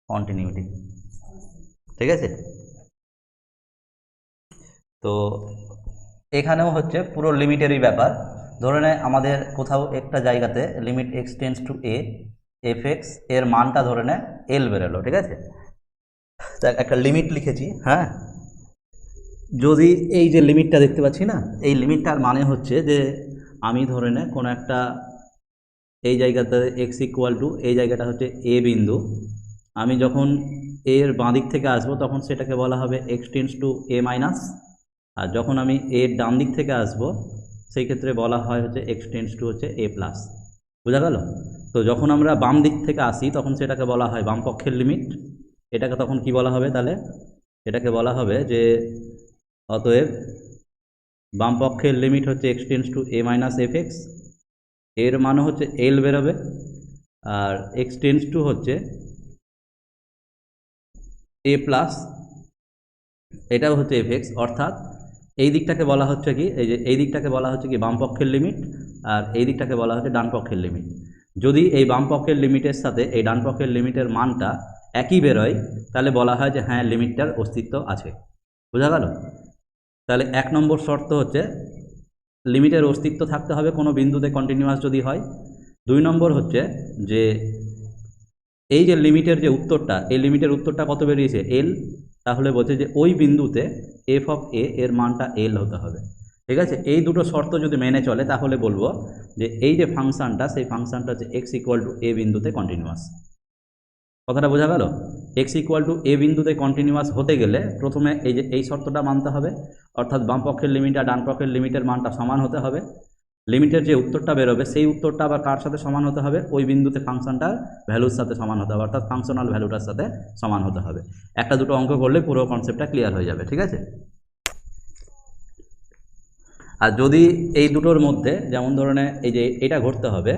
Continuity. ঠিক আছে, তো এখানেও হচ্ছে পুরো লিমিটেরই ব্যাপার। ধরে নেয় আমাদের কোথাও একটা জায়গাতে limit x tends to A F x এর মানটা ধরে নেয় এল বেরোলো, ঠিক আছে, তা একটা লিমিট লিখেছি। হ্যাঁ, যদি এই যে লিমিটটা দেখতে পাচ্ছি না, এই লিমিটটার মানে হচ্ছে যে আমি ধরে নেয় কোনো একটা এই জায়গাতে এক্স ইকুয়াল টু, এই জায়গাটা হচ্ছে এ বিন্দু, আমি যখন এর বাঁ দিক থেকে আসবো তখন সেটাকে বলা হবে x tends to a minus, আর যখন আমি এর ডান দিক থেকে আসবো সেই ক্ষেত্রে বলা হয় হচ্ছে এক্স টেন্স টু হচ্ছে এ প্লাস। বোঝা গেল? তো যখন আমরা বাম দিক থেকে আসি তখন সেটাকে বলা হয় বাম পক্ষের লিমিট। এটাকে তখন কি বলা হবে তাহলে? এটাকে বলা হবে যে অতএব বাম পক্ষের লিমিট হচ্ছে x tends to a minus f x, এর মানে হচ্ছে এল বেরোবে, আর এক্স টেন্স টু হচ্ছে এ প্লাস, এটাও হচ্ছে এফ এক্স, অর্থাৎ এই দিকটাকে বলা হচ্ছে কি, এই যে এই দিকটাকে বলা হচ্ছে কি বাম পক্ষের লিমিট, আর এই দিকটাকে বলা হচ্ছে ডান পক্ষের লিমিট। যদি এই বাম পক্ষের লিমিটের সাথে এই ডান পক্ষের লিমিটের মানটা একই বেরোয় তাহলে বলা হয় যে হ্যাঁ লিমিটটার অস্তিত্ব আছে। বোঝা গেল? তাহলে 1 নম্বর শর্ত হচ্ছে লিমিটের অস্তিত্ব থাকতে হবে কোনো বিন্দুতে কন্টিনিউয়াস যদি হয়। 2 নম্বর হচ্ছে যে এই যে লিমিটের যে উত্তরটা, এই লিমিটের উত্তরটা কত বেরিয়েছে? এল। তাহলে বলছে যে ওই বিন্দুতে এফ অফ এ এর মানটা এল হতে হবে। ঠিক আছে, এই দুটো শর্ত যদি মেনে চলে তাহলে বলবো যে এই যে ফাংশনটা, সেই ফাংশনটা হচ্ছে এক্স ইকুয়াল টু এ বিন্দুতে কন্টিনিউয়াস। কথাটা বোঝা গেল? এক্স ইকুয়াল টু এ বিন্দুতে কন্টিনিউয়াস হতে গেলে প্রথমে এই যে এই শর্তটা মানতে হবে, অর্থাৎ বাম পক্ষের লিমিট আর ডান পক্ষের লিমিটের মানটা সমান হতে হবে। লিমিটের যে উত্তরটা বেরোবে সেই উত্তরটা আবার কার সাথে সমান হতে হবে? ওই বিন্দুতে ফাংশনটার ভ্যালুর সাথে সমান হতে হবে, অর্থাৎ ফাংশনাল ভ্যালুটার সাথে সমান হতে হবে। একটা দুটো অঙ্ক করলে পুরো কনসেপ্টটা ক্লিয়ার হয়ে যাবে। ঠিক আছে, আর যদি এই দুটোর মধ্যে যেমন ধরনের এই যে এটা ঘটতে হবে,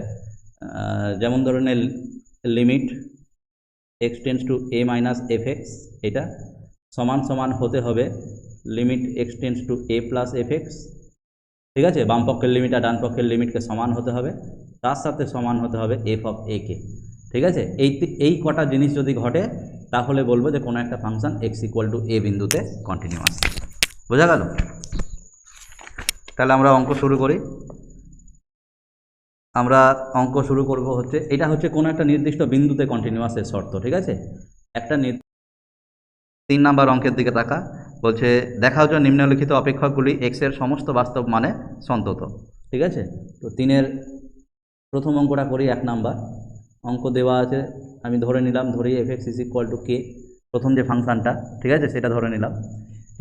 যেমন ধরনের limit x tends to a minus f x, এটা সমান সমান হতে হবে limit x tends to a plus f x. ঠিক আছে, বাম পক্ষের লিমিট আর ডান পক্ষের লিমিটকে সমান হতে হবে, তার সাথে সমান হতে হবে এফ অফ এ কে। ঠিক আছে, এই কটা জিনিস যদি ঘটে তাহলে বলবো যে কোনো একটা ফাংশন এক্স ইকুয়াল টু এ বিন্দুতে কন্টিনিউয়াস। বোঝা গেল? তাহলে আমরা অঙ্ক শুরু করি। আমরা অঙ্ক শুরু করব হচ্ছে, এটা হচ্ছে কোনো একটা নির্দিষ্ট বিন্দুতে কন্টিনিউয়াসের শর্ত। ঠিক আছে, একটা 3 নাম্বার অঙ্কের দিকে তাকা। বলছে দেখাও যে নিম্নলিখিত অপেক্ষকগুলি এক্স এর সমস্ত বাস্তব মানে সন্তত। ঠিক আছে, তো 3-এর প্রথম অঙ্কটা করি। 1 নাম্বার অঙ্ক দেওয়া আছে, আমি ধরে নিলাম, ধরি f x is equal to k, প্রথম যে ফাংশনটা, ঠিক আছে, সেটা ধরে নিলাম।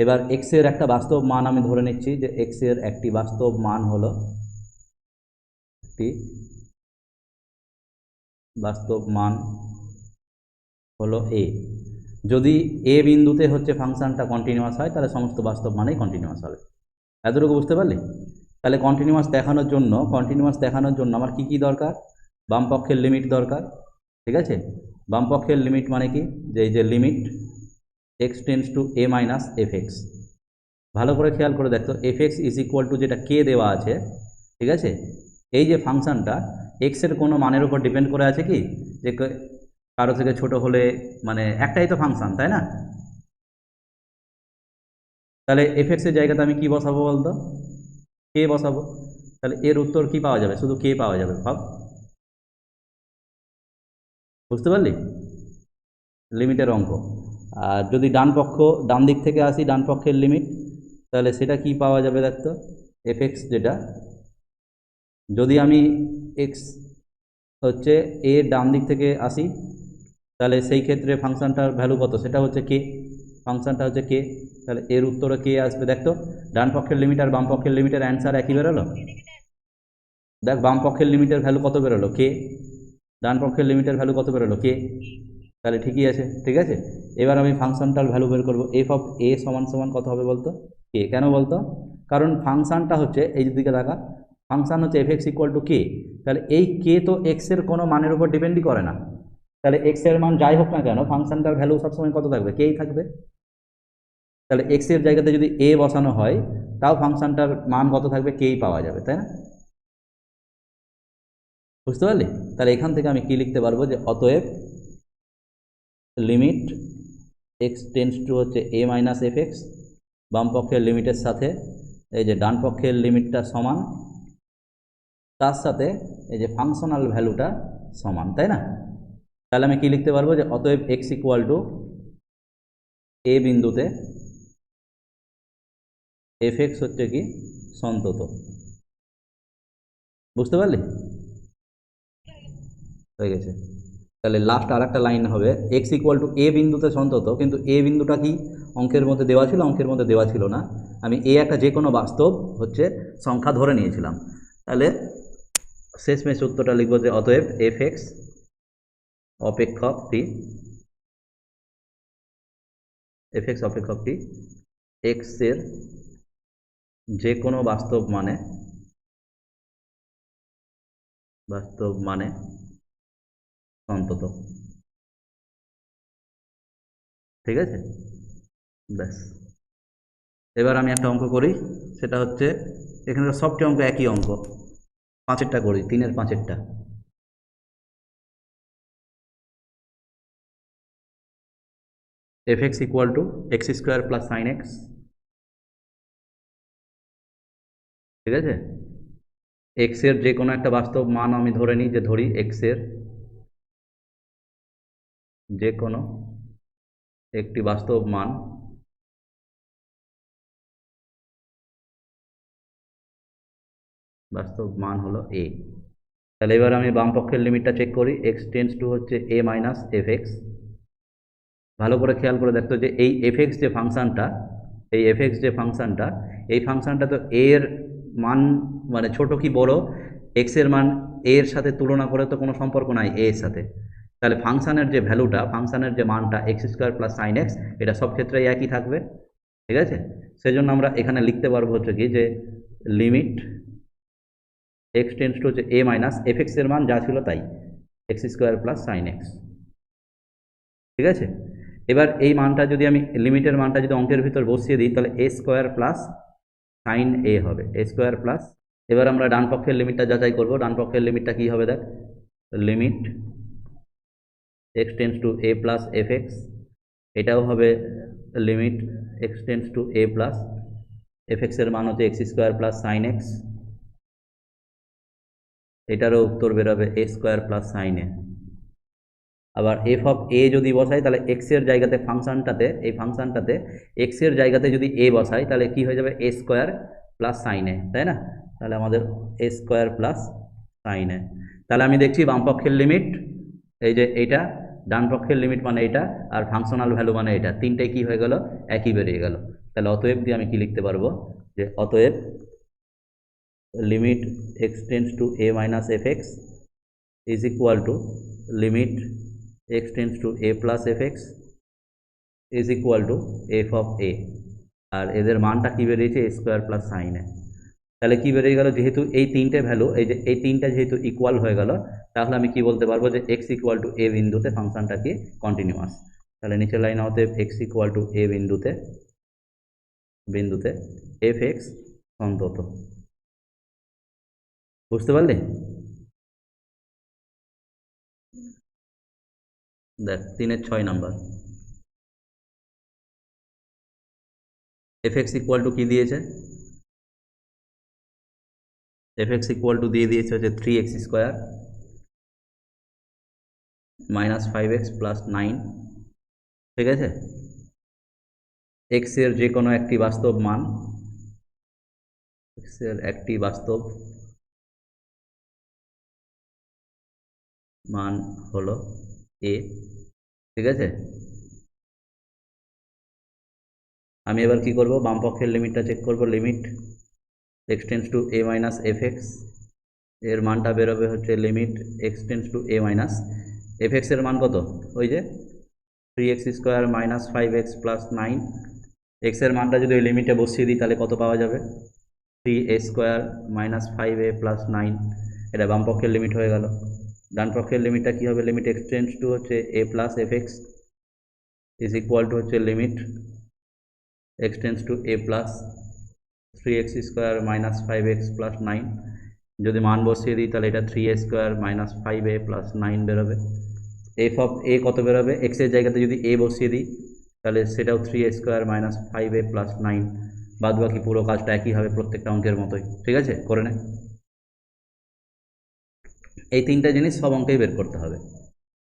এবার এক্স এর একটা বাস্তব মান আমি ধরে নিচ্ছি যে এক্স এর একটি বাস্তব মান হলো, একটি বাস্তব মান হলো এ। যদি এ বিন্দুতে হচ্ছে ফাংশনটা কন্টিনিউয়াস হয় তাহলে সমস্ত বাস্তব মানেই কন্টিনিউয়াস হবে। এতটুকু বুঝতে পারলি? তাহলে কন্টিনিউয়াস দেখানোর জন্য আমার কি কি দরকার? বাম পক্ষের লিমিট দরকার। ঠিক আছে, বাম পক্ষের লিমিট মানে কি? যে এই যে limit x tends to a minus f x, ভালো করে খেয়াল করে দেখতো, F x is equal two যেটা কে দেওয়া আছে, ঠিক আছে, এই যে ফাংশনটা এক্সের কোনো মানের উপর ডিপেন্ড করে আছে কি? যে কারো থেকে ছোট হলে, মানে একটাই তো ফাংশন, তাই না? তাহলে এফ এক্সের জায়গাতে আমি কি বসাবো বলতো? কে বসাবো। তাহলে এর উত্তর কি পাওয়া যাবে? শুধু কে পাওয়া যাবে, ভাব। বুঝতে পারলি লিমিটের অঙ্ক? আর যদি ডান দিক থেকে আসি, ডান পক্ষের লিমিট, তাহলে সেটা কি পাওয়া যাবে দেখতো? এফ এক্স, যেটা যদি আমি এক্স হচ্ছে এর ডান দিক থেকে আসি তাহলে সেই ক্ষেত্রে ফাংশনটার ভ্যালু কত? সেটা হচ্ছে কে, ফাংশনটা হচ্ছে কে, তাহলে এর উত্তরে কে আসবে দেখতো? ডান পক্ষের লিমিট আর বাম পক্ষের লিমিটের অ্যান্সার একই বেরোলো। দেখ বাম পক্ষের লিমিটের ভ্যালু কত বেরোলো? কে। ডান পক্ষের লিমিটের ভ্যালু কত বেরোলো? কে। তাহলে ঠিকই আছে। ঠিক আছে, এবার আমি ফাংশনটার ভ্যালু বের করবো। এফ অফ এ সমান সমান কত হবে বলতো? কে। কেন বলতো? কারণ ফাংশনটা হচ্ছে, এই দিকে দেখা, ফাংশন হচ্ছে এফ এক্স ইকুয়াল টু কে, তাহলে এই কে তো এক্স এর কোনো মানের উপর ডিপেন্ডই করে না। তাহলে এক্স এর মান যাই হোক না কেন ফাংশনটার ভ্যালু সবসময় কত থাকবে? কেই থাকবে। তাহলে এক্স এর জায়গাতে যদি এ বসানো হয় তাও ফাংশনটার মান কত থাকবে? কেই পাওয়া যাবে, তাই না? বুঝতে পারলি? তাহলে এখান থেকে আমি কি লিখতে পারবো? যে অতএব লিমিট এক্স টেন্স টু হচ্ছে এ মাইনাস এফ এক্স, বাম পক্ষের লিমিটের সাথে এই যে ডান পক্ষের লিমিটটা সমান, তার সাথে এই যে ফাংশনাল ভ্যালুটা সমান, তাই না? তাহলে আমি কি লিখতে পারবো যে অতএব এক্স ইকুয়াল টু এ বিন্দুতে এফ এক্স হচ্ছে কি সন্তত। বুঝতে পারলি? হয়ে গেছে। তাহলে লাস্ট আর একটা লাইন হবে এক্স ইকুয়াল টু এ বিন্দুতে সন্তত, কিন্তু এ বিন্দুটা কি অঙ্কের মধ্যে দেওয়া ছিল? অঙ্কের মধ্যে দেওয়া ছিল না। আমি এ একটা যে কোনো বাস্তব হচ্ছে সংখ্যা ধরে নিয়েছিলাম। তাহলে শেষমেশ উত্তরটা লিখব যে অতএব এফ এক্স অপেক্ষকটি এক্স এর যে কোনো বাস্তব মানে অন্তত। ঠিক আছে, ব্যাস। এবার আমি একটা অঙ্ক করি, সেটা হচ্ছে এখানকার সবটি অঙ্ক একই অঙ্ক, 5-এরটা করি, 3-এর 5-এরটা। F x equal to x square plus sine x. ঠিক আছে, এক্স এর যে কোনো একটা বাস্তব মান আমি ধরে নিই, যে ধরি এক্স এর যে কোনো একটি বাস্তব মান হলো এ। তাহলে এবার আমি বাম পক্ষের লিমিটটা চেক করি, এক্স টেন্স টু হচ্ছে এ মাইনাস এফ এক্স। ভালো করে খেয়াল করে দেখতো যে এই এফ এক্স যে ফাংশানটা, এই ফাংশানটা তো এর মান মানে ছোট কি বড়, এক্স এর মান এর সাথে তুলনা করে তো কোনো সম্পর্ক নাই এ এর সাথে। তাহলে ফাংশানের যে ভ্যালুটা, ফাংশানের যে মানটা x square plus sine x, এটা সব ক্ষেত্রেই একই থাকবে। ঠিক আছে, সেজন্য আমরা এখানে লিখতে পারবো হচ্ছে কি যে লিমিট এক্স টেন্স টু হচ্ছে এ মাইনাস এফ এক্স এর মান যা ছিল তাই, x square plus sine x. ঠিক আছে, এবার এই মানটা যদি আমি লিমিটের মানটা যদি অঙ্কের ভিতর বসিয়ে দিই, তাহলে এ স্কোয়ার প্লাস সাইন এ হবে, এ স্কোয়ার প্লাস। এবার আমরা ডান পক্ষের লিমিটটা যাচাই করব। ডান পক্ষের লিমিটটা কি হবে দেখ, limit x tends to a plus f x, এটাও হবে limit x tends to a plus f x এর মান হচ্ছে x square plus sine x, এটারও উত্তর বেরোবে এ স্কোয়ার প্লাস সাইন এ। আবার এফ অফ এ যদি বসাই, তাহলে এক্স এর জায়গাতে ফাংশনটাতে এক্স এর জায়গাতে যদি এ বসাই, তাহলে কি হয়ে যাবে এ স্কোয়ার প্লাস সাইন এ, তাই না? তাহলে আমাদের এ স্কোয়ার প্লাস সাইন এ। তাহলে আমি দেখছি বাম পক্ষের লিমিট এই যে এইটা, ডান পক্ষের লিমিট মানে এটা, আর ফাংশনাল ভ্যালু মানে এটা, তিনটাই কি হয়ে গেল, একই বেরিয়ে গেল। তাহলে অতএব দিয়ে আমি কি লিখতে পারবো, যে অতএব limit x tends to a minus f x is equal to limit x tends to a plus f x is equal to f of a, আর এদের মানটা কি বেরিয়েছে a square plus sine a. তাহলে কি বেরিয়ে গেল, যেহেতু এই তিনটে ভ্যালু এই তিনটা যেহেতু ইকুয়াল হয়ে গেল, তাহলে আমি কি বলতে পারবো যে এক্স ইকুয়াল টু এ বিন্দুতে ফাংশনটা কি কন্টিনিউয়াস। তাহলে নিচের লাইন অতএব এক্স ইকুয়াল টু এ বিন্দুতে এফ এক্স সন্তত। বুঝতে পারলি? দেখ 3-এর 6 number, F x equal two কি দিয়েছে, এফ এক্স ইকুয়াল টু দিয়ে দিয়েছে হচ্ছে 3x square minus 5x plus 9। ঠিক আছে, এক্স এর যে কোনো একটি বাস্তব মান, এক্স এর একটি বাস্তব মান হলো এ। ঠিক আছে, আমি এবার কি করব, বাম পক্ষের লিমিটটা চেক করব, limit x tends to a minus f x, এর মানটা বেরোবে হচ্ছে limit x tends to a minus f x এর মান কত, ওই যে 3x square minus 5x plus 9। X এর মানটা যদি ওই লিমিটে বসিয়ে দিই, তাহলে কত পাওয়া যাবে, 3a square minus 5a plus 9। এটা বাম পক্ষের লিমিট হয়ে গেল। ডান পক্ষের লিমিটটা কি হবে, লিমিট এক্স টেন্স টু হচ্ছে a plus f x is equal to হচ্ছে limit x tends to a plus 3x square minus 5x plus 9। যদি মান বসিয়ে দিই, তাহলে এটা 3a square minus 5a plus 9 বেরোবে। এফ অফ এ কত বেরোবে, এক্সের জায়গাতে যদি এ বসিয়ে দিই তাহলে সেটাও 3a² মাইনাস 5a প্লাস 9, বাদ বাকি পুরো কাজটা একই হবে প্রত্যেকটা অঙ্কের মতোই। ঠিক আছে, করে নে। এই তিনটা জিনিস সব অঙ্কেই বের করতে হবে।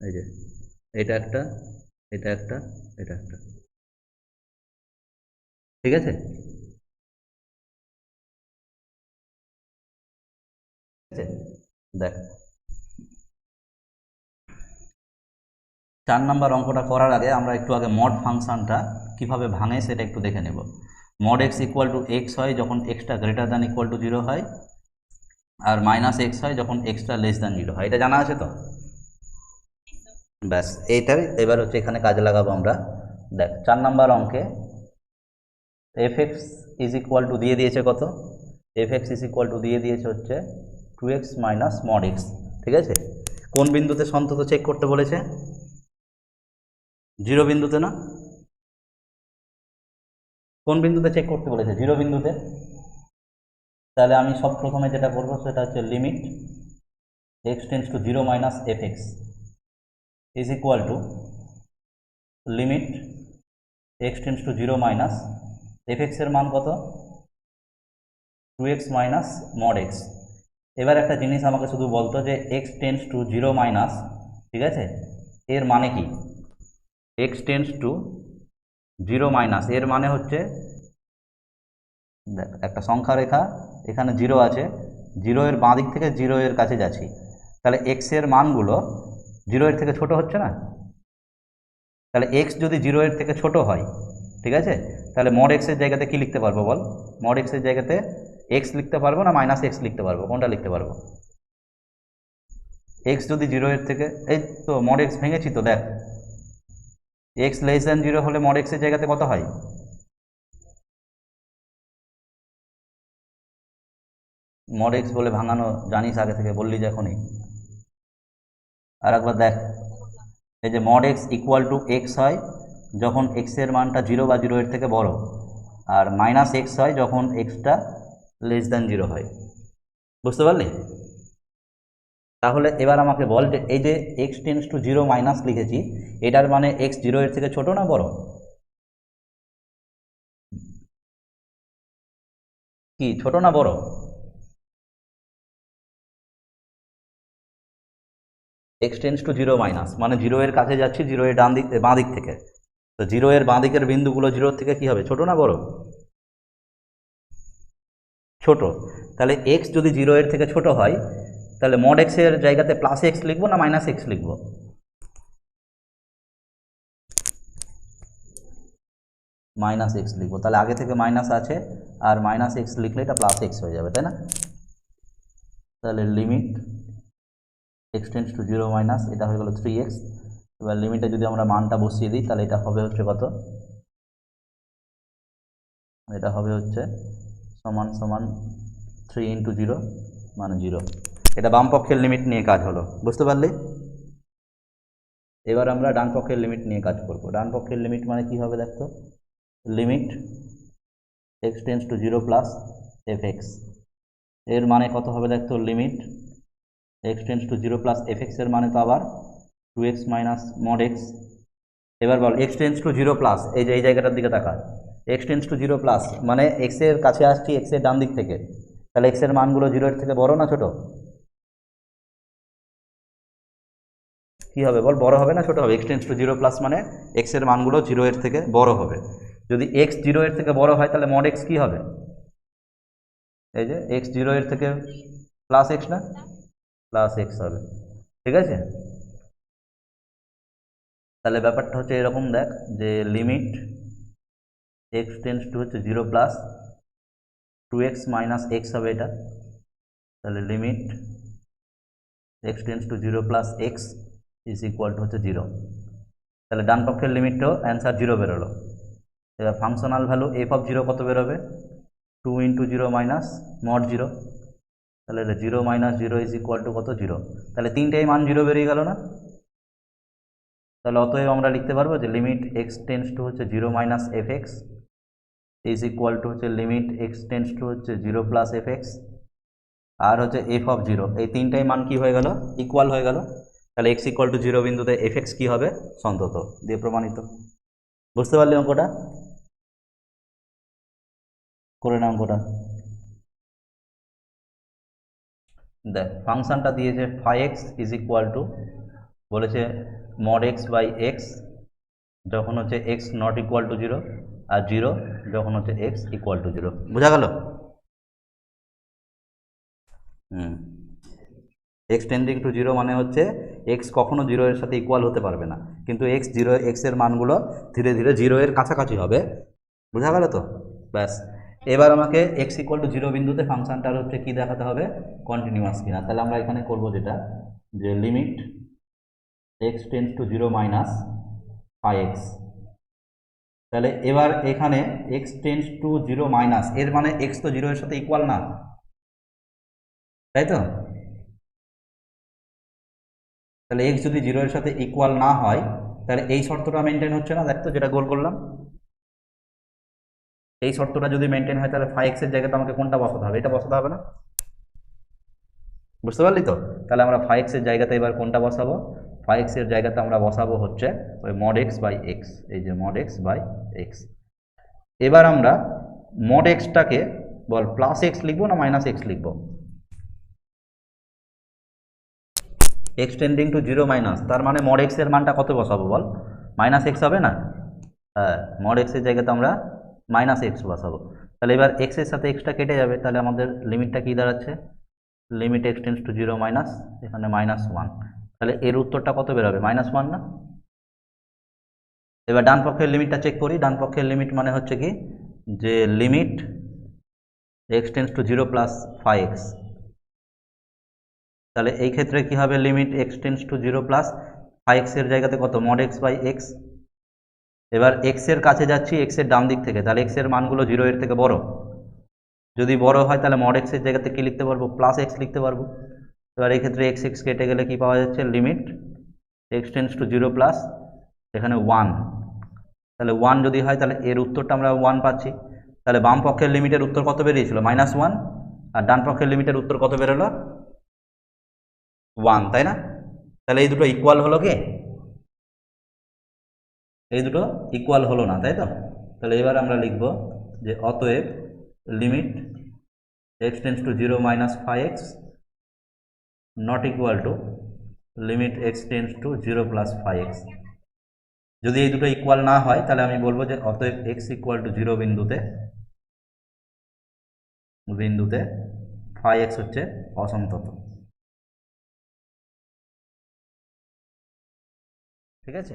এই যে এটা একটা, এটা একটা, এটা একটা। ঠিক আছে, দেখ 4 নম্বর অঙ্কটা করার আগে আমরা একটু আগে মড ফাংশনটা কিভাবে ভাঙে সেটা একটু দেখে নেব। Mod x equal to x হয় যখন extra greater than equal to 0 হয়, আর মাইনাস এক্স হয় যখন এক্সটা লেস দ্যান 0 হয়। এটা জানা আছে তো? ব্যাস, এইটাই এবার হচ্ছে এখানে কাজে লাগাবো আমরা। দেখ 4 নম্বর অঙ্কে F x is equal two দিয়ে দিয়েছে কত, F x is equal two দিয়ে দিয়েছে হচ্ছে 2x মাইনাস মড এক্স। ঠিক আছে, কোন বিন্দুতে সন্তত চেক করতে বলেছে? 0 বিন্দুতে না? কোন বিন্দুতে চেক করতে বলেছে? 0 বিন্দুতে। তাহলে আমি সব প্রথমে যেটা করব সেটা হচ্ছে limit x tends two 0 minus f x is equal to limit x tends two 0 minus F এক্সের মান কত, 2x মাইনাস মড এক্স। এবার একটা জিনিস আমাকে শুধু বলতো যে এক্স টেন্স টু 0 মাইনাস, ঠিক আছে, এর মানে কি? এক্স টেন্স টু 0 মাইনাস এর মানে হচ্ছে, দেখ একটা সংখ্যা রেখা, এখানে 0 আছে, 0 এর বাঁ দিক থেকে 0 এর কাছে যাচ্ছি, তাহলে এক্স এর মানগুলো 0 এর থেকে ছোট হচ্ছে না? তাহলে এক্স যদি 0 এর থেকে ছোট হয়, ঠিক আছে, তাহলে মড এক্সের জায়গাতে কি লিখতে পারবো বল? মড এক্সের জায়গাতে এক্স লিখতে পারবো না মাইনাস এক্স লিখতে পারবো? কোনটা লিখতে পারবো? এক্স যদি 0 এর থেকে, এই তো মড এক্স ভেঙেছি তো, দেখ এক্স লেস দ্যান 0 হলে মড এক্সের জায়গাতে কত হয়? মড এক্স বলে ভাঙানো জানিস আগে থেকে, বললি যে এখনই। আর একবার দেখ, এই যে mod x equal to x হয় যখন এক্সের মানটা 0 বা 0 এর থেকে বড়, আর মাইনাস এক্স হয় যখন এক্সটা লেস দ্যান 0 হয়। বুঝতে পারলি? তাহলে এবার আমাকে বল যে এই যে এক্স টেন্স টু 0 মাইনাস লিখেছি, এটার মানে এক্স 0 এর থেকে ছোট না বড়? কি ছোট না বড়? এক্স টেন্স টু 0 মাইনাস মানে 0 এর কাছে যাচ্ছি, 0 এর ডান দিক বাঁ দিক থেকে, তো 0 এর বাঁ দিকের বিন্দুগুলো 0 থেকে কি হবে, ছোট না বড়? ছোট। তাহলে এক্স যদি 0 এর থেকে ছোট হয় তাহলে মড এক্স এর জায়গাতে প্লাস এক্স লিখবো না মাইনাস এক্স লিখবো? মাইনাস এক্স লিখবো। তাহলে আগে থেকে মাইনাস আছে, আর মাইনাস এক্স লিখলে এটা প্লাস এক্স হয়ে যাবে, তাই না? তাহলে limit x tends two 0 minus, এটা হয়ে গেল 3x। এবার লিমিটে যদি আমরা মানটা বসিয়ে দিই তাহলে এটা হবে হচ্ছে কত, এটা হবে হচ্ছে সমান সমান 3 ইন্টু 0 মানে 0। এটা বাম পক্ষের লিমিট নিয়ে কাজ হলো, বুঝতে পারলি? এবার আমরা ডান পক্ষের লিমিট নিয়ে কাজ করব। ডান পক্ষের লিমিট মানে কি হবে দেখতো, limit x tends two 0 plus f x, এর মানে কত হবে দেখতো, limit x tends two 0 plus f x এর মানে তো আবার 2x মাইনাস মড এক্স। এবার বল এক্স টেন্স টু 0 প্লাস, এই যে এই জায়গাটার দিকে তাকা, এক্স টেন্স টু 0 প্লাস মানে এক্স এর কাছে আসছি এক্স এর ডান দিক থেকে, তাহলে এক্স এর মানগুলো 0 এর থেকে বড় না ছোট? কি হবে বল, বড় হবে না ছোট হবে? এক্স টেন্স টু 0 প্লাস মানে এক্স এর মানগুলো 0 এর থেকে বড় হবে। যদি এক্স 0 এর থেকে বড় হয় তাহলে মড এক্স কি হবে, এই যে এক্স 0 এর থেকে প্লাস এক্স না, প্লাস এক্স হবে। ঠিক আছে, তাহলে ব্যাপারটা হচ্ছে এরকম, দেখ যে লিমিট এক্স টেন্স টু হচ্ছে 0 প্লাস 2x মাইনাস এক্স হবে এটা, তাহলে limit x tends two 0 plus x is equal to হচ্ছে 0। তাহলে ডান পক্ষের লিমিটটাও অ্যান্সার 0 বেরোলো। এবার ফাংশনাল ভ্যালু এফ অফ 0 কত বেরোবে, 2 ইন্টু 0 মাইনাস মড 0, তাহলে 0 মাইনাস 0 ইজ ইকুয়াল টু কত, 0। তাহলে তিনটেই মান 0 বেরিয়ে গেল না? তাহলে অতএব আমরা লিখতে পারবো যে লিমিট এক্স টেন্স টু হচ্ছে 0 minus f x is equal to হচ্ছে লিমিট এক্স টেন্স টু হচ্ছে 0 প্লাস এফ এক্স আর হচ্ছে এফ অফ 0, এই তিনটাই মান কি হয়ে গেল, ইকুয়াল হয়ে গেল। তাহলে x ইকুয়াল টু 0 বিন্দুতে fx কি হবে? সন্তত। দিয়ে প্রমাণিত। বুঝতে পারলে অঙ্কটা? করে নাও অঙ্কটা। দেখ ফাংশনটা দিয়েছে phi x is equal two, বলেছে mod x বাই এক্স যখন হচ্ছে এক্স নট ইকুয়াল টু 0 আর 0 যখন হচ্ছে এক্স ইকুয়াল টু 0। বোঝা গেল? এক্স টেন্ডিং টু 0 মানে হচ্ছে এক্স কখনো 0 এর সাথে ইকুয়াল হতে পারবে না, কিন্তু এক্স এর মানগুলো ধীরে ধীরে 0 এর কাছাকাছি হবে। বোঝা গেল তো? ব্যাস। এবার আমাকে এক্স ইকুয়াল টু 0 বিন্দুতে ফাংশনটার হচ্ছে কি দেখাতে হবে? কন্টিনিউয়াস কিনা। তাহলে আমরা এখানে করব যেটা, যে limit x tends to 0 minus phi x. তাহলে এবার এখানে এক্স টেন্ডস টু 0 মাইনাস, এর মানে এক্স তো 0 এর সাথে ইকুয়াল না, তাই তো? তাহলে এক্স যদি 0 এর সাথে ইকুয়াল না হয় তাহলে এই শর্তটা মেনটেন হচ্ছে না। দেখতো যেটা গোল করলাম, এই শর্তটা যদি মেনটেন হয় তাহলে ফাই এক্স এর জায়গাতে আমাকে কোনটা বসাতে হবে? এটা বসাতে হবে না? বুঝতে পারলি তো? তাহলে আমরা ফাই এক্স এর জায়গাতে এবার কোনটা বসাবো? ফাই এক্স এর জায়গাতে আমরা বসাবো হচ্ছে ওই মড এক্স বাই এক্স। এই যে মড এক্স বাই এক্স। এবার আমরা মড এক্সটাকে বল প্লাস এক্স লিখবো না মাইনাস এক্স লিখবো? এক্স টেন্ডিং টু 0 মাইনাস, তার মানে মড এক্স এর মানটা কত বসাবো বল? মাইনাস এক্স হবে না? হ্যাঁ, মড এক্স এর জায়গাতে আমরা মাইনাস এক্স বসাবো। তাহলে এবার এক্স এর সাথে এক্সটা কেটে যাবে, তাহলে আমাদের লিমিটটা কি দাঁড়াচ্ছে? Limit x tends to 0 minus, এখানে -1। তাহলে এর উত্তরটা কত বেরোবে? -1 না? এবার ডান পক্ষের লিমিটটা চেক করি। ডান পক্ষের লিমিট মানে হচ্ছে কি, যে limit x tends to 0 plus phi x. তাহলে এই ক্ষেত্রে কি হবে? Limit x tends to 0 plus phi x এর জায়গাতে কত? Mod x by x. এবার এক্স এর কাছে যাচ্ছি এক্স এর ডান দিক থেকে, তাহলে এক্স এর মানগুলো 0 এর থেকে বড়। যদি বড় হয় তাহলে মড এক্স এর জায়গাতে কি লিখতে পারবো? প্লাস এক্স লিখতে পারবো। এবার এই ক্ষেত্রে এক্স এক্স কেটে গেলে কি পাওয়া যাচ্ছে? Limit x tends to 0 plus এখানে 1। তাহলে 1 যদি হয় তাহলে এর উত্তরটা আমরা 1 পাচ্ছি। তাহলে বাম পক্ষের লিমিটের উত্তর কত বেরিয়েছিল? -1। আর ডান পক্ষের লিমিটের উত্তর কত বেরোলো? 1, তাই না? তাহলে এই দুটো ইকুয়াল হলো কি? এই দুটো ইকুয়াল হলো না, তাই তো? তাহলে এবার আমরা লিখব যে অতএব limit x tends to 0 minus phi x not equal to limit x tends to 0 plus phi x. যদি এই দুটো ইকুয়াল না হয় তাহলে আমি বলবো যে অতএব এক্স ইকুয়াল টু 0 বিন্দুতে ফাই এক্স হচ্ছে অসন্তত। ঠিক আছে?